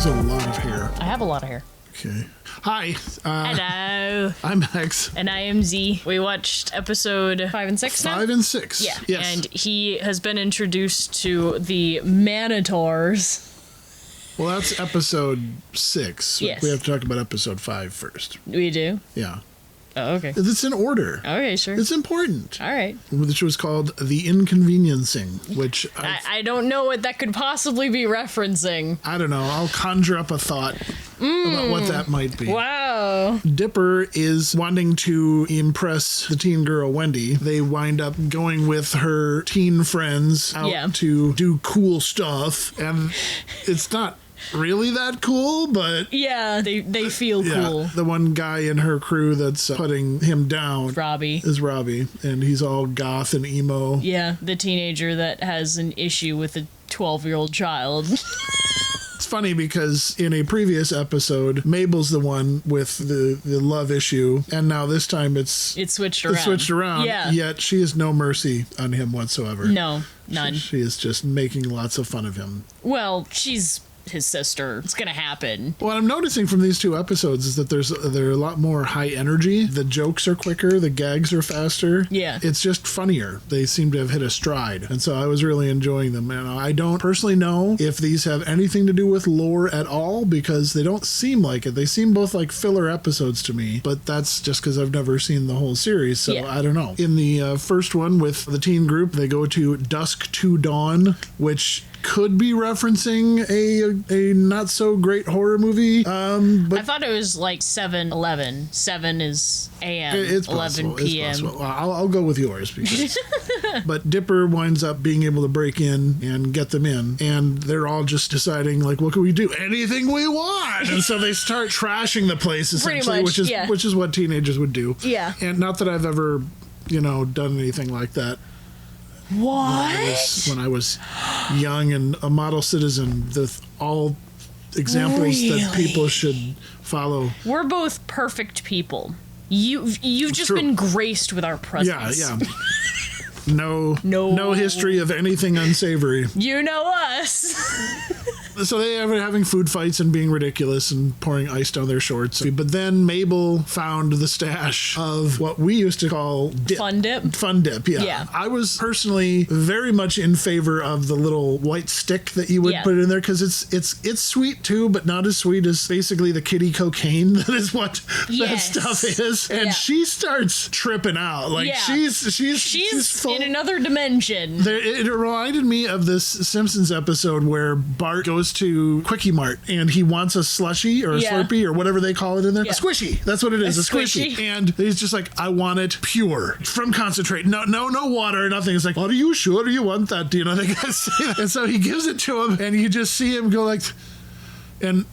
was a lot of hair. I have a lot of hair. Okay. Hi. Hello. I'm Hex. And I am Z. We watched episode 5 and 6 now? 5 and 6. Yeah. Yes. And he has been introduced to the Manitors. Well, that's episode 6. Yes. We have to talk about episode 5 first. We do? Yeah. Oh, okay. It's in order. Okay, sure. It's important. All right. Which was called The Inconveniencing, which I don't know what that could possibly be referencing. I don't know. I'll conjure up a thought about what that might be. Wow. Dipper is wanting to impress the teen girl, Wendy. They wind up going with her teen friends out to do cool stuff, and it's not really that cool, but yeah, they feel cool. The one guy in her crew that's putting him down is Robbie, and he's all goth and emo. Yeah, the teenager that has an issue with a 12-year-old child. It's funny because in a previous episode, Mabel's the one with the love issue, and now this time it's switched around. Yeah. Yet she has no mercy on him whatsoever. No, none. She is just making lots of fun of him. Well, she's his sister. It's gonna happen. What I'm noticing from these two episodes is that they're a lot more high energy. The jokes are quicker, the gags are faster. Yeah. It's just funnier. They seem to have hit a stride. And so I was really enjoying them. And I don't personally know if these have anything to do with lore at all, because they don't seem like it. They seem both like filler episodes to me, but that's just because I've never seen the whole series, so I don't know. In the first one with the teen group, they go to Dusk to Dawn, which could be referencing a not so great horror movie. But I thought it was like 7-11. 7 is AM. It's 11 PM. It's possible. I'll go with yours because. But Dipper winds up being able to break in and get them in, and they're all just deciding like, what can we do? Anything we want. And so they start trashing the place essentially, which is what teenagers would do. Yeah. And not that I've ever, done anything like that. What? When I was young and a model citizen, all examples that people should follow. We're both perfect people. You've just been graced with our presence. Yeah. No history of anything unsavory. You know us. So they are having food fights and being ridiculous and pouring ice down their shorts. But then Mabel found the stash of what we used to call dip. Fun dip? Fun dip, yeah. I was personally very much in favor of the little white stick that you would put in there, because it's sweet too, but not as sweet as basically the kiddie cocaine that is what that stuff is. And she starts tripping out. Like she's full. In another dimension. It reminded me of this Simpsons episode where Bart goes to Quickie Mart and he wants a slushie or a Slurpee or whatever they call it in there. A squishy. That's what it is. A squishy. And he's just like, I want it pure from concentrate. No water, nothing. It's like, are you sure you want that? They gotta say that. And so he gives it to him, and you just see him go like, and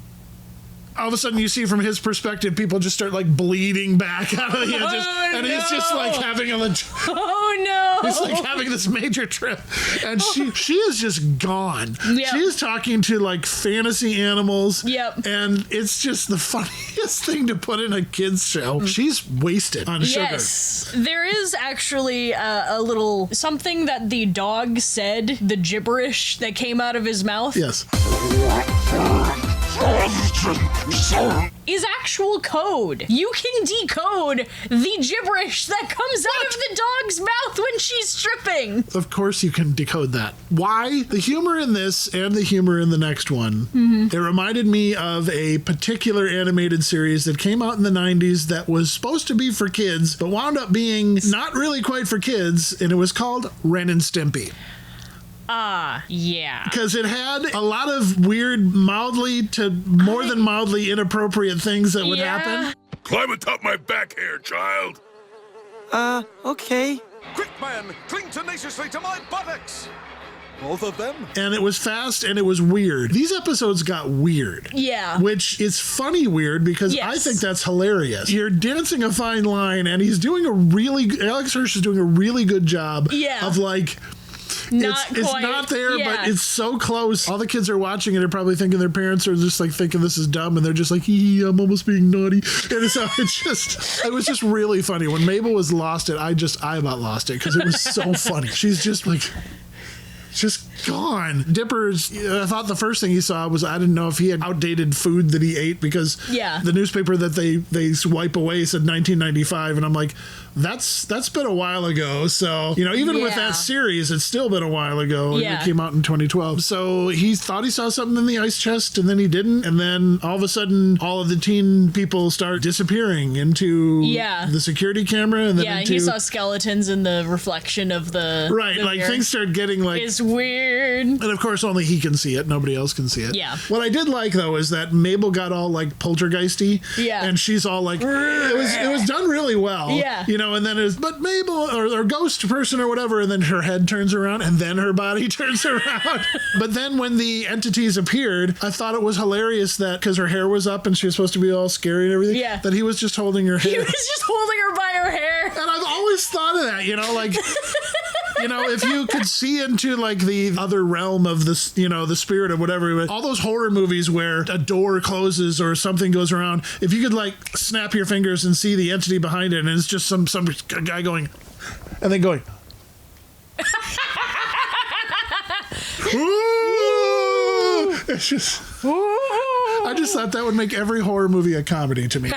all of a sudden you see from his perspective, people just start like bleeding back out of the edges. And he's just like having he's like having this major trip. And she is just gone. Yep. She is talking to like fantasy animals. Yep. And it's just the funniest thing to put in a kid's show. She's wasted on sugar. Yes. There is actually a little something that the dog said, the gibberish that came out of his mouth. Yes. Is actual code. You can decode the gibberish that comes out of the dog's mouth when she's stripping. Of course you can decode that. Why? The humor in this and the humor in the next one, it reminded me of a particular animated series that came out in the 90s that was supposed to be for kids, but wound up being not really quite for kids, and it was called Ren and Stimpy. Yeah. Because it had a lot of weird, mildly to more than mildly inappropriate things that would happen. Climb atop my back here, child. Okay. Quick, man, cling tenaciously to my buttocks. Both of them? And it was fast and it was weird. These episodes got weird. Yeah. Which is funny weird, because I think that's hilarious. You're dancing a fine line, and Alex Hirsch is doing a really good job of like, it's not there, but it's so close. All the kids are watching it are probably thinking their parents are just like thinking this is dumb, and they're just like, I'm almost being naughty. And so it was just really funny. When Mabel was lost it, I about lost it because it was so funny. She's just like, just gone. Dipper's, I thought the first thing he saw was, I didn't know if he had outdated food that he ate, because the newspaper that they swipe away said 1995, and I'm like, that's been a while ago. So, even with that series, it's still been a while ago. It came out in 2012. So he thought he saw something in the ice chest, and then he didn't. And then all of a sudden, all of the teen people start disappearing into the security camera. And then he saw skeletons in the reflection of the like mirror. Things start getting like... It's weird. And of course, only he can see it. Nobody else can see it. Yeah. What I did like, though, is that Mabel got all like poltergeisty. Yeah. And she's all like... It was done really well. Yeah. And then it's, but Mabel, or ghost person or whatever, and then her head turns around, and then her body turns around. But then when the entities appeared, I thought it was hilarious that, because her hair was up and she was supposed to be all scary and everything, that he was just holding her hair. He was just holding her by her hair. And I've always thought of that, like... if you could see into like the other realm of this, the spirit of whatever, all those horror movies where a door closes or something goes around, if you could like snap your fingers and see the entity behind it, and it's just some guy going, and then going, ooh! It's just... I just thought that would make every horror movie a comedy to me.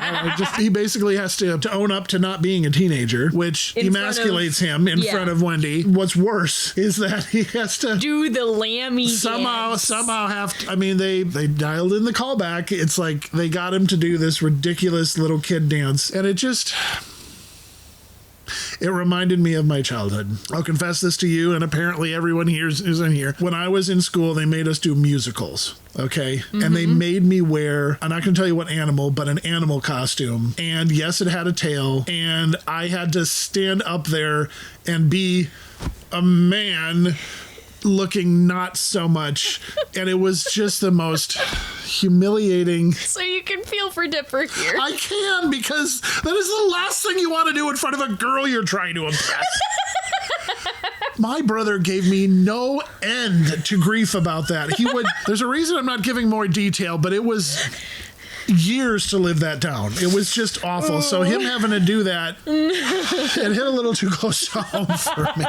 He basically has to own up to not being a teenager, which emasculates him in front of Wendy. What's worse is that he has to do the lammy somehow dance. have to, they dialed in the callback. It's like they got him to do this ridiculous little kid dance, and it reminded me of my childhood. I'll confess this to you, and apparently everyone here is in here. When I was in school, they made us do musicals, okay? Mm-hmm. And they made me wear, I'm not going to tell you what animal, but an animal costume. And yes, it had a tail, and I had to stand up there and be a man looking not so much, and it was just the most humiliating. So you can feel for Dipper here. I can, because that is the last thing you want to do in front of a girl you're trying to impress. My brother gave me no end to grief about that. There's a reason I'm not giving more detail, but it was years to live that down. It was just awful. So him having to do that, it hit a little too close to home for me.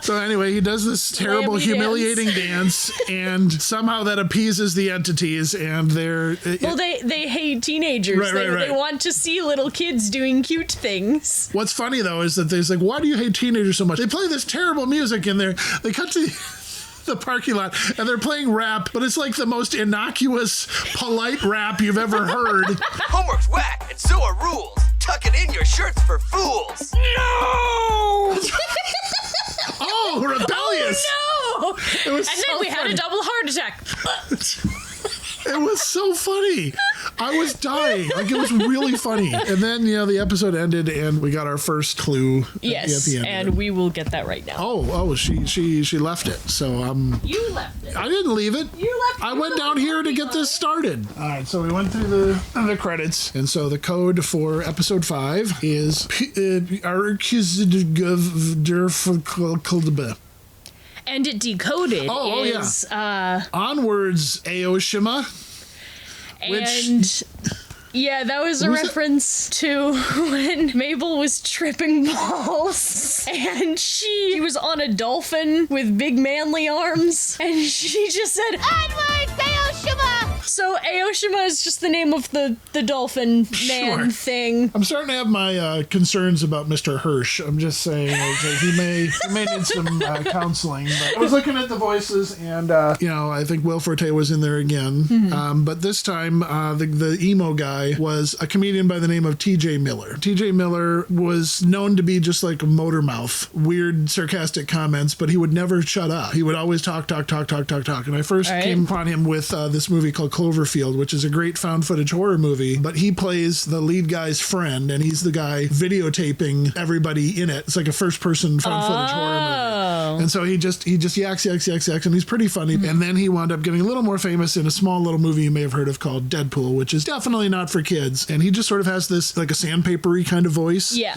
So anyway, he does this terrible, humiliating dance, and somehow that appeases the entities, and they're... they hate teenagers. Right. They want to see little kids doing cute things. What's funny, though, is that there's like, why do you hate teenagers so much? They play this terrible music in there. They cut to the parking lot, and they're playing rap, but it's like the most innocuous, polite rap you've ever heard. Homework's whack, and so are rules. Tuck it in your shirts for fools. No! Oh, rebellious! Oh, no! It was and so then we had funny. a double heart attack. It was so funny. I was dying. Like, it was really funny. And then, the episode ended, and we got our first clue at the end. And we will get that right now. Oh, she left it. So you left it. I didn't leave it. You left it. I went down here to get this started. All right, so we went through the credits, and so the code for episode 5 is and it decoded is Onwards Aoshima. And that was a reference to when Mabel was tripping balls, and she was on a dolphin with big manly arms, and she just said, "Onwards Aoshima!" So Aoshima is just the name of the dolphin man thing. I'm starting to have my concerns about Mr. Hirsch. I'm just saying he may need some counseling. But I was looking at the voices, and I think Will Forte was in there again. Mm-hmm. But this time, the emo guy was a comedian by the name of T.J. Miller. T.J. Miller was known to be just like a motor mouth, weird, sarcastic comments, but he would never shut up. He would always talk. And I first came upon him with this movie called Cloverfield, which is a great found footage horror movie, but he plays the lead guy's friend, and he's the guy videotaping everybody in it. It's like a first person found footage horror movie. And so he just yaks, and he's pretty funny. Mm-hmm. And then he wound up getting a little more famous in a small little movie you may have heard of called Deadpool, which is definitely not for kids. And he just sort of has this like a sandpapery kind of voice. Yeah,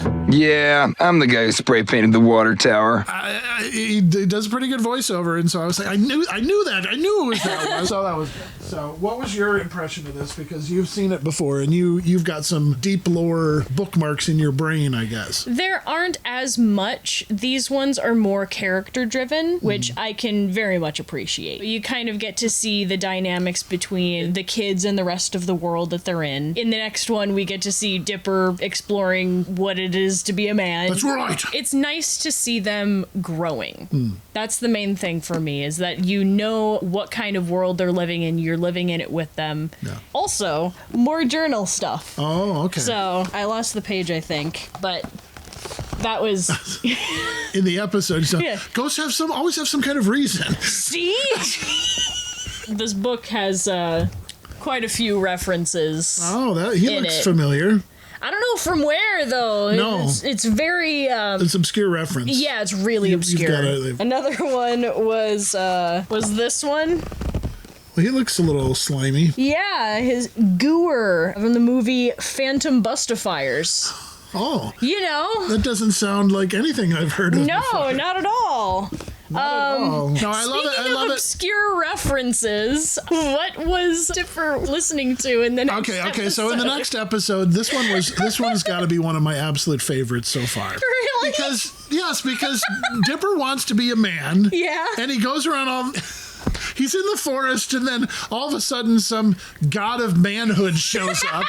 I'm the guy who spray painted the water tower. He does a pretty good voiceover, and so I was like, I knew that. I knew it was that one. So that was good. So what was your impression of this? Because you've seen it before, and you've got some deep lore bookmarks in your brain, I guess. There aren't as much. These ones are more character character driven, which I can very much appreciate. You kind of get to see the dynamics between the kids and the rest of the world that they're in. In the next one, we get to see Dipper exploring what it is to be a man. That's right. It's nice to see them growing. That's the main thing for me, is that you know what kind of world they're living in. You're living in it with them. Yeah. Also, more journal stuff. Oh, okay. So I lost the page, I think, but that was in the episode. So yeah. Ghosts always have some kind of reason. See? This book has quite a few references. Oh, he looks familiar. I don't know from where, though. No. It's very... it's obscure reference. Yeah, it's really obscure. Another one was this one. Well, he looks a little slimy. Yeah, his Gooer from the movie Phantom Bustafiers. Oh. You know. That doesn't sound like anything I've heard of before. Not at all. No, I love it. Speaking of obscure references, what was Dipper listening to in the next episode? So in the next episode, this one's got to be one of my absolute favorites so far. Really? Because Dipper wants to be a man. Yeah. And he goes around he's in the forest, and then all of a sudden some god of manhood shows up.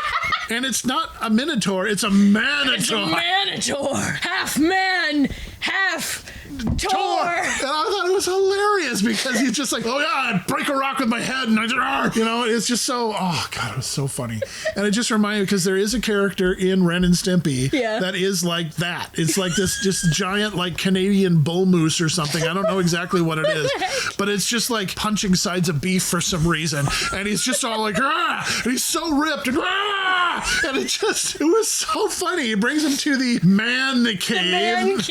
And it's not a minotaur, it's a manitor. It's a manitor. Half man, half Tor. And I thought it was hilarious because he's just like, oh yeah, I break a rock with my head, and it's just so, oh god, it was so funny. And it just reminded me, because there is a character in Ren and Stimpy that is like that. It's like this just giant like Canadian bull moose or something. I don't know exactly what it is, but it's just like punching sides of beef for some reason. And he's just all like, and he's so ripped, and it was so funny. He brings him to the man cave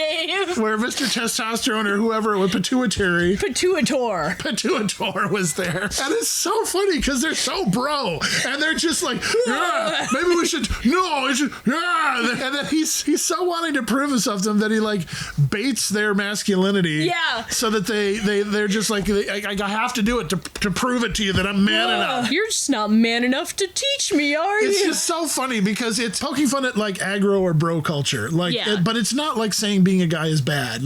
where Mr. Testosterone or whoever, with Pituitary. Pituator was there. And it's so funny because they're so bro. And they're just like, maybe we should, And then he's so wanting to prove himself to them that he like baits their masculinity. Yeah. So that they're just like, I have to do it to prove it to you that I'm man enough. You're just not man enough to teach me, are you? It's just so funny because it's poking fun at like aggro or bro culture. But it's not like saying being a guy is bad.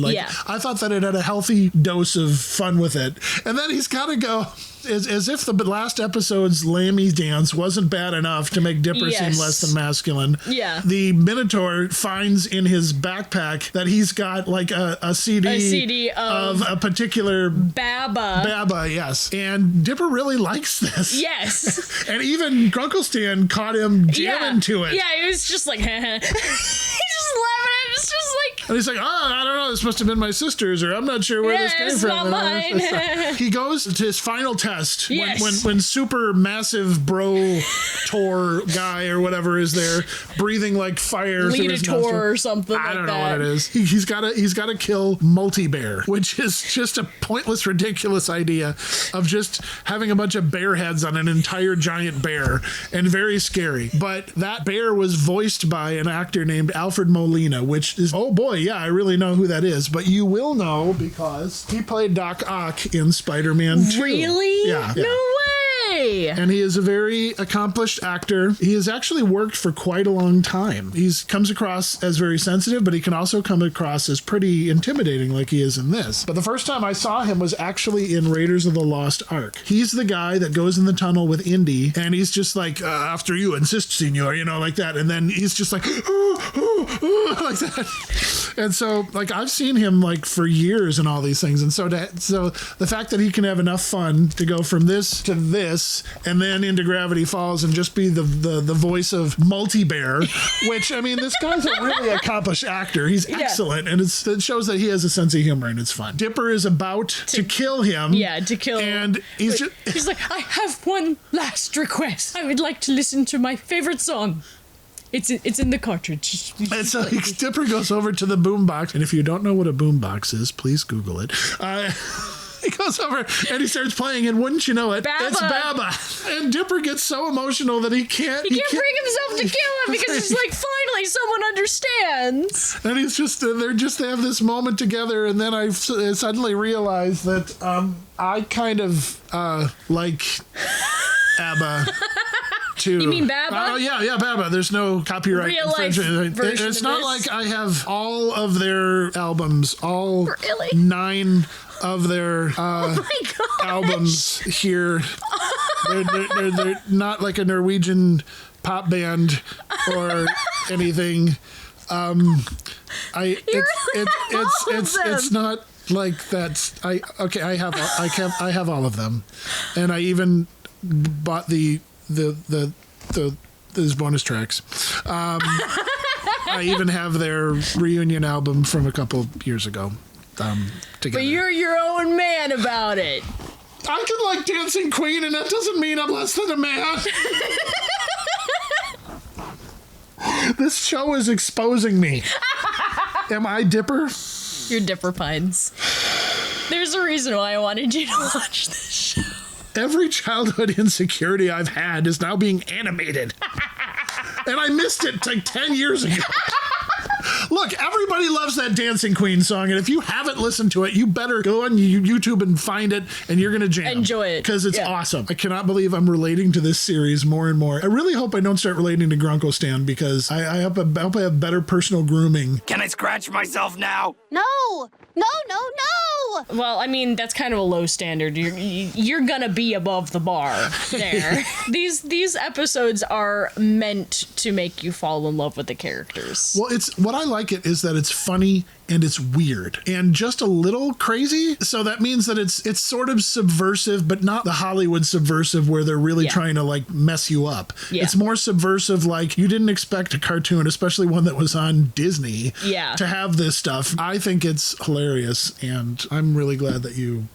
I thought that it had a healthy dose of fun with it. And then he's got to go, as if the last episode's Lammy dance wasn't bad enough to make Dipper seem less than masculine. Yeah. The Minotaur finds in his backpack that he's got like a CD of a particular Baba, yes. And Dipper really likes this. Yes. And even Grunkle Stan caught him jamming to it. Yeah, he was just like, he's just laughing at it. It's just like... And he's like, I don't know, this must have been my sister's, or I'm not sure where this came from. Not mine. He goes to his final test yes. when super massive bro Tor guy or whatever is there, breathing like fire. Lead-a-tor or something I don't know that. what it is. He's got to kill Multi-Bear, which is just a pointless, ridiculous idea of just having a bunch of bear heads on an entire giant bear, and very scary. But that bear was voiced by an actor named Alfred Molina, which is, oh boy, yeah, I really know who that is. But you will know because he played Doc Ock in Spider-Man 2. Really? Yeah. No way! And he is a very accomplished actor. He has actually worked for quite a long time. He comes across as very sensitive, but he can also come across as pretty intimidating like he is in this. But the first time I saw him was actually in Raiders of the Lost Ark. He's the guy that goes in the tunnel with Indy, and he's just like, after you insist, senor, like that. And then he's just like, like that. And so, like, I've seen him, like, for years and all these things. And so the fact that he can have enough fun to go from this to this and then into Gravity Falls and just be the voice of Multi-Bear, which, I mean, this guy's a really accomplished actor. He's excellent. And it shows that he has a sense of humor, and it's fun. Dipper is about to kill him. Yeah, to kill him. And he's like, I have one last request. I would like to listen to my favorite song. It's in the cartridge. And so Dipper goes over to the boombox, and if you don't know what a boombox is, please Google it. He goes over and he starts playing, and wouldn't you know it, Baba. It's Baba. And Dipper gets so emotional that he can't bring himself to kill him because he's like, finally, someone understands. And he's just, they have this moment together, and then I suddenly realized that I kind of like ABBA. to... You mean Baba? Oh, yeah, Baba. There's no copyright Real life infringement. version It's of not this. like I have all of their albums, all Really? 9 of their Oh my gosh. albums here. They're not like a Norwegian pop band or anything. It's not like that. I have all of them, and I even bought these bonus tracks. I even have their reunion album from a couple years ago. Together. But you're your own man about it. I can like Dancing Queen, and that doesn't mean I'm less than a man. This show is exposing me. Am I Dipper? You're Dipper Pines. There's a reason why I wanted you to watch this show. Every childhood insecurity I've had is now being animated. And I missed it like 10 years ago. Look, everybody loves that Dancing Queen song, and if you haven't listened to it, you better go on YouTube and find it, and you're going to jam. Enjoy it. Because it's awesome. I cannot believe I'm relating to this series more and more. I really hope I don't start relating to Grunkle Stan, because I hope I have better personal grooming. Can I scratch myself now? No! Well, I mean, that's kind of a low standard. You're gonna be above the bar there. These episodes are meant to make you fall in love with the characters. Well, it's what I like it is that it's funny and it's weird and just a little crazy. So that means that it's sort of subversive, but not the Hollywood subversive where they're really trying to like mess you up. Yeah. It's more subversive, like you didn't expect a cartoon, especially one that was on Disney, to have this stuff. I think it's hilarious, and I'm really glad that you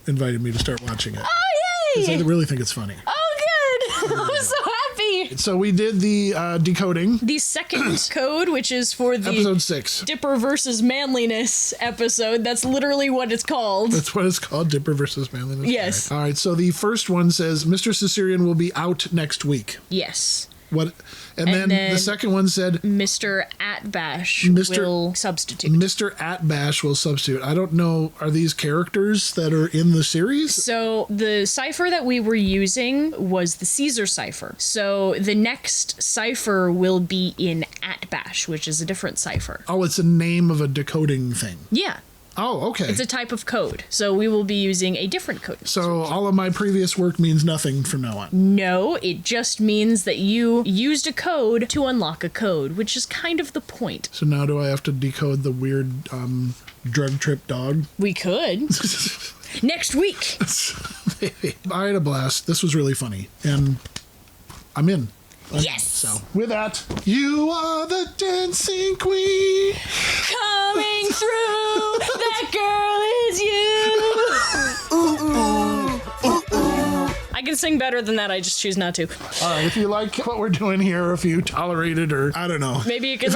invited me to start watching it. Oh, yay! 'Cause I really think it's funny. Oh, good! I'm so happy. So we did the decoding. The second code, which is for the episode 6, Dipper versus Manliness episode. That's literally what it's called. That's what it's called, Dipper versus Manliness. Yes. All right. So the first one says Mr. Caesarean will be out next week. Yes. What? And then the second one said Mr. Atbash will substitute. Mr. Atbash will substitute. I don't know. Are these characters that are in the series? So the cipher that we were using was the Caesar cipher. So the next cipher will be in Atbash, which is a different cipher. Oh, it's a name of a decoding thing. Yeah. Oh, okay. It's a type of code. So we will be using a different code. So all of my previous work means nothing from now on. No, it just means that you used a code to unlock a code, which is kind of the point. So now do I have to decode the weird drug trip dog? We could. Next week. I had a blast. This was really funny. And I'm in. Yes. So with that, you are the dancing queen. Coming through, that girl is you. I can sing better than that. I just choose not to. All right. If you like what we're doing here, or if you tolerate it, or I don't know. Maybe you can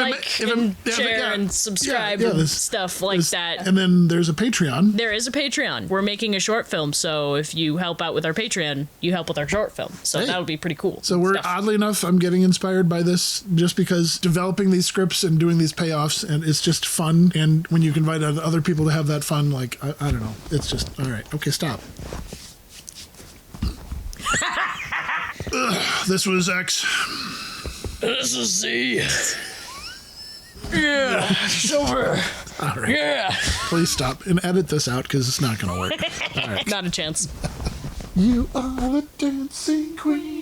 share and subscribe and stuff like that. And then there's a Patreon. There is a Patreon. We're making a short film, so if you help out with our Patreon, you help with our short film. So that would be pretty cool. So we're, oddly enough, I'm getting inspired by this just because developing these scripts and doing these payoffs, and it's just fun. And when you can invite other people to have that fun, like, I don't know. It's just, all right. Okay, stop. This was X. This is Z. Yeah, it's over. All right. Yeah. Please stop and edit this out because it's not going to work. All right. Not a chance. You are the dancing queen.